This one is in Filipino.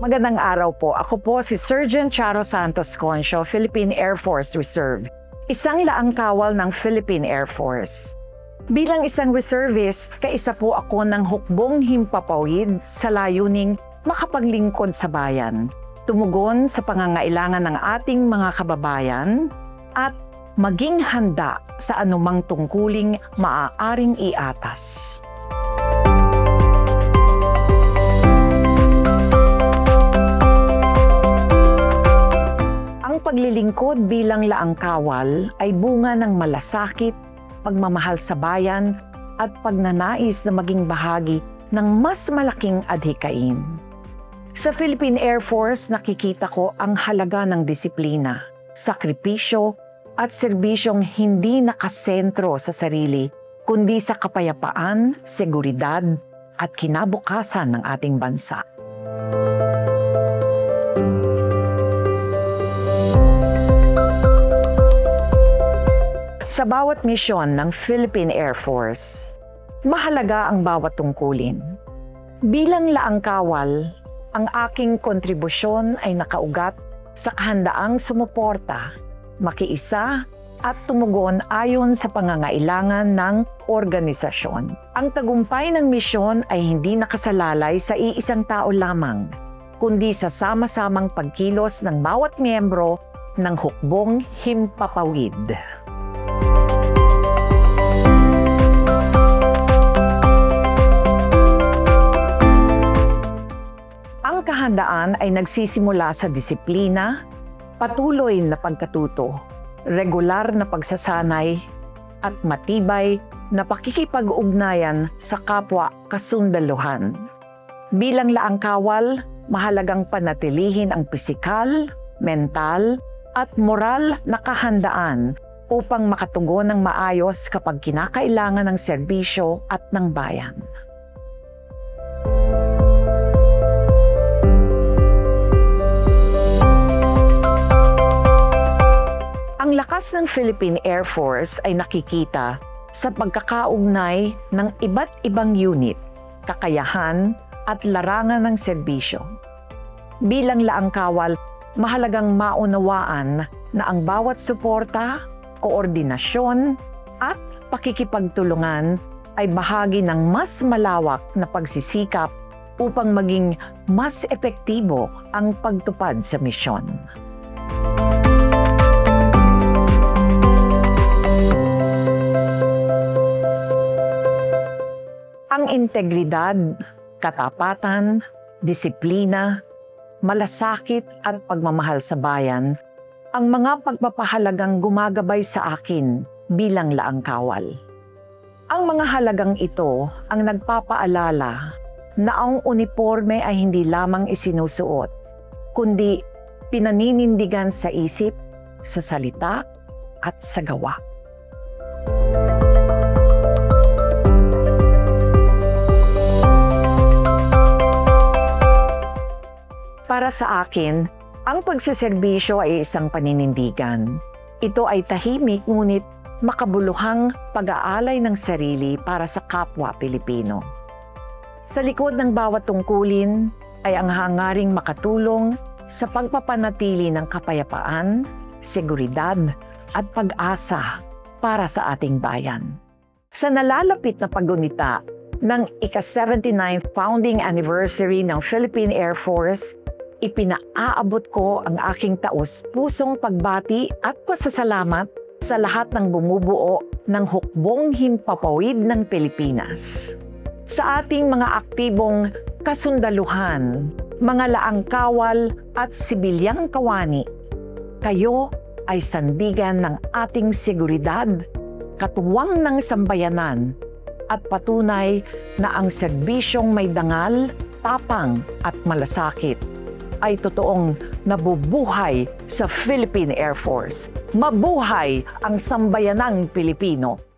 Magandang araw po. Ako po si Sergeant Charo Santos Concio, Philippine Air Force Reserve. Isang laang kawal ng Philippine Air Force. Bilang isang reservist, kaisa po ako ng hukbong himpapawid sa layuning makapaglingkod sa bayan, tumugon sa pangangailangan ng ating mga kababayan, at maging handa sa anumang tungkuling maaaring iatas. Ang paglilingkod bilang laang kawal ay bunga ng malasakit, pagmamahal sa bayan, at pagnanais na maging bahagi ng mas malaking adhikain. Sa Philippine Air Force, nakikita ko ang halaga ng disiplina, sakripisyo, at serbisyong hindi nakasentro sa sarili, kundi sa kapayapaan, seguridad, at kinabukasan ng ating bansa. Sa bawat misyon ng Philippine Air Force, mahalaga ang bawat tungkulin. Bilang laang kawal, ang aking kontribusyon ay nakaugat sa kahandaang sumuporta, makiisa at tumugon ayon sa pangangailangan ng organisasyon. Ang tagumpay ng misyon ay hindi nakasalalay sa iisang tao lamang, kundi sa sama-samang pagkilos ng bawat miyembro ng hukbong himpapawid. Ang kahandaan ay nagsisimula sa disiplina, patuloy na pagkatuto, regular na pagsasanay, at matibay na pakikipag-ugnayan sa kapwa kasundaluhan. Bilang laang kawal, mahalagang panatilihin ang pisikal, mental, at moral na kahandaan upang makatugon ng maayos kapag kinakailangan ng serbisyo at ng bayan. Ang lakas ng Philippine Air Force ay nakikita sa pagkakaugnay ng iba't ibang unit, kakayahan at larangan ng serbisyo. Bilang laang kawal, mahalagang maunawaan na ang bawat suporta, koordinasyon at pakikipagtulungan ay bahagi ng mas malawak na pagsisikap upang maging mas epektibo ang pagtupad sa misyon. Ang integridad, katapatan, disiplina, malasakit at pagmamahal sa bayan ang mga pagpapahalagang gumagabay sa akin bilang laang kawal. Ang mga halagang ito ang nagpapaalala na ang uniforme ay hindi lamang isinusuot, kundi pinaninindigan sa isip, sa salita at sa gawa. Para sa akin, ang pagseserbisyo ay isang paninindigan. Ito ay tahimik ngunit makabuluhang pag-aalay ng sarili para sa kapwa Pilipino. Sa likod ng bawat tungkulin ay ang hangaring makatulong sa pagpapanatili ng kapayapaan, seguridad at pag-asa para sa ating bayan. Sa nalalapit na paggunita ng ika-79th founding anniversary ng Philippine Air Force, ipinaaabot ko ang aking taos-pusong pagbati at pasasalamat sa lahat ng bumubuo ng hukbong himpapawid ng Pilipinas. Sa ating mga aktibong kasundaluhan, mga laang kawal at sibilyang kawani, kayo ay sandigan ng ating seguridad, katuwang ng sambayanan, at patunay na ang serbisyong may dangal, tapang at malasakit ay totoong nabubuhay sa Philippine Air Force. Mabuhay ang sambayanang Pilipino!